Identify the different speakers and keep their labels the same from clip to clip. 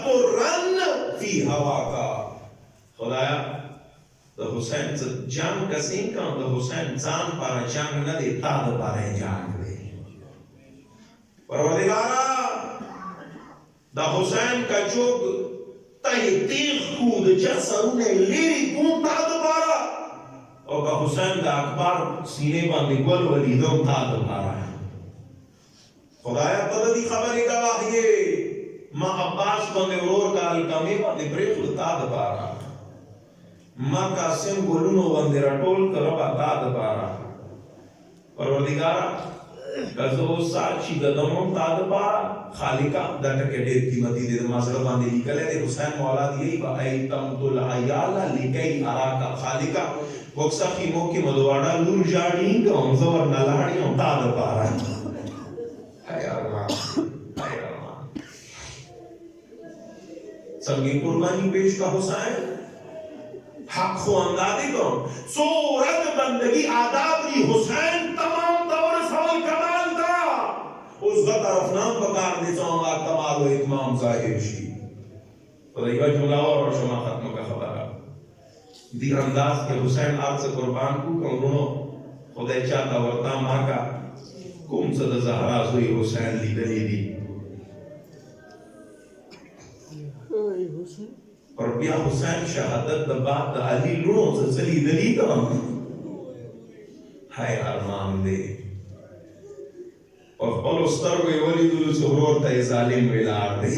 Speaker 1: تطرن فی هوا کا. خدایا د حسین جنگ کسین کا د حسین ځان پر جنگ نه دی تا د پاره جنگ دی. پروردگارا د حسین کا چوک ته تیغ کو د جسرونه لیری کون تا د پاره او کا حسین د اکبر سینې باندې ګل ولیدو تا د پاره. خدایا ته دې خبرې گواهی ما عباس باندې ورور کا الکمی باندې پریخل تا د پاره ما قاسم ګلونو باندې راټول کړه تا د پاره. پروردگارا کزو ساچی د دمو تا د پاره خالقا د ټکه ډېر قیمتي دې ما سره باندې لیکل دي حسین مولا دی با ایتم تل عیال لکی اراکا خالقا وکسا خیمو کی مدواڑا لور جاڑی کوم زور نلاړی او تا د پاره. هاي ارمان هاي ارمان څنګه قربانی پیش کا حسین حق خواندادی کن صورت بندگی آداب دی حسین تمام طور سوال کمال تا اس غط ارفنام بکار دیتا ہوں کمال و اتمام ظاہر شی. خدایبہ جملہ اور شما ختم کا خبر دیر انداز کے حسین آپ سے قربان کو کنگرونو خدای چاہتا ورطا ماں کا کم صد زہرا زوی حسین لی دلی دی اور بیا حسین شہادت دا بعد دا علی لونو زلزلی دلی دا. ہائے ارمان دے اور قل استرگوی ولی دلو سہرور تا ظالم ویلار دے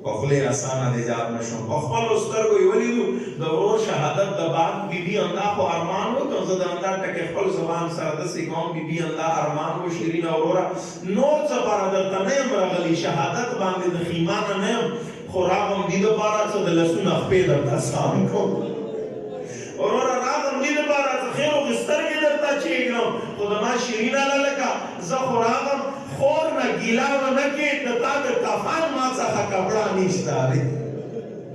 Speaker 1: وخلی آسانہ دے جات نشون وخل استرگوی ولی دلو دا ورور شہادت دا بعد بی بی اندہ خو ارمان ہو تو زد اندہ تکے خل زبان سردسی کون بی بی اندہ ارمان ہو شیرین اورورا نور سپارا در تنیم رغلی شہادت باندے دخیمان نیم خوراغم دیده پارا چه دلسون اخپی در تسان کن اور راغم دیده پارا چه خیر و غستر کی در تا چیگنم خود ما شیرین لکا زا خوراغم خور نا گیلا و نکی تا در کفان ما سخا کپڑا نیشتا دی.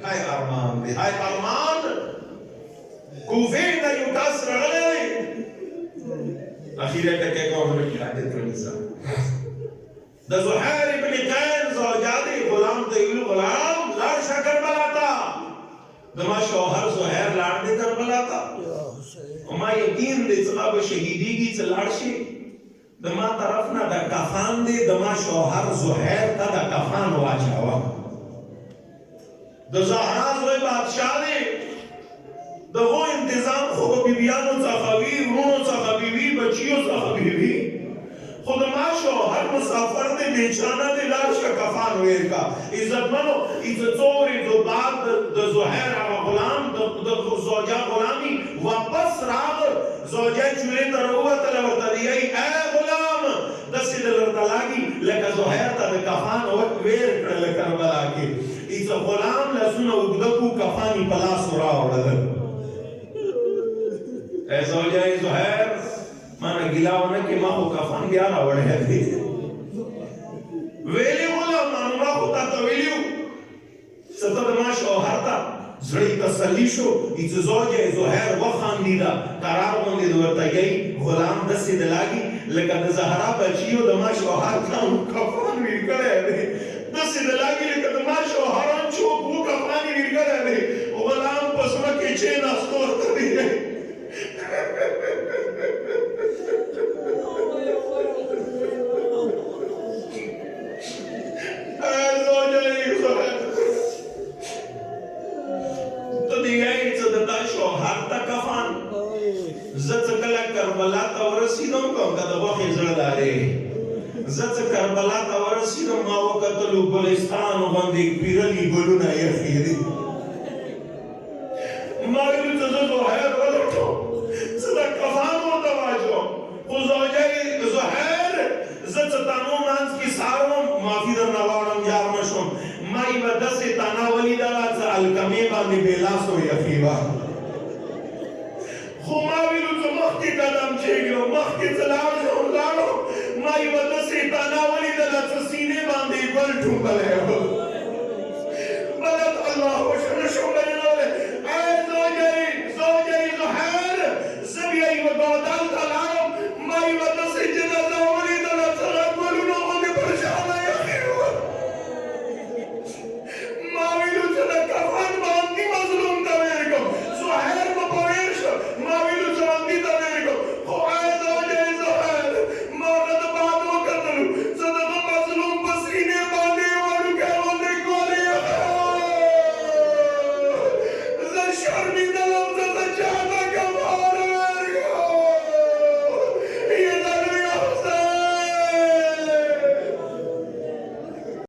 Speaker 1: ہای ارمان دی ہای ارمان کوفی دا یو کس رغلے دی اخیرے تکے کون رکی حدیث رنیسا دا زحیر ابن قین زوجادی غلام تیولو غلام لارشا کربلا تا دما شوہر زحیر لار دے کربلا تا وما یقین دے صحاب شہیدی کی چلارشی دما طرفنا دا کفان دے دما شوہر زحیر تا دا کفان واچاوا دا زہرا زوی بادشاہ دے دا وہ انتظام خوب بیبیانو چاخوی رونو چاخوی بچیو چاخوی خود ما شوہر مسافر دے بیچانہ دے لاش کا کفان ویر کا عزت منو عزت زوری دو بعد دو زہیر آغا غلام دو زوجہ غلامی واپس راغ زوجہ چولے تروت لورتا دی اے غلام دسی دلورتا لاغی لکا زہیر تا دے کفان ویر کرل کربلا کی عزت غلام لسونا اگدکو کفانی پلاس راو ردر اے زوجہ زہیر مانا گلاونا کہ ماں کو کفان بیارا وڑے ہے تھی ویلی غلام مانا خطا تویلیو ستد ما شوہر تا زڑی تسلی شو ایچ زوجہ زہیر وخان دیدا قرار ہوندی دورتا یہی غلام دستی دلاگی لکہ دزہرا بچیو دما شوہر تا کفان ویر کرے ہے دستی دلاگی لکہ دما شوہران چوک وہ کفانی ویر کرے ہے غلام پسما کے چین استور کری ہے کربلا تا ورسیدم کم که دا وخی زرداره زد کربلا تا ورسیدم ما وقتلو گلستان و بندی پیرلی گلونا یخیدی مایلو تزدو حیر ولٹو زد کفانو دواجو خوزوجه زهر زد تانو مانس کی سارم مافی در نوارم یارمشم مای و دست تانا ولی دارد زد الکمی باندی بیلاسو یخیبا خماویلو تو مخی قدم چیگلو مخی تلارجو لارو مائی ودسی تانا ولی دلت سینے باندی گل ٹھوکلے ہو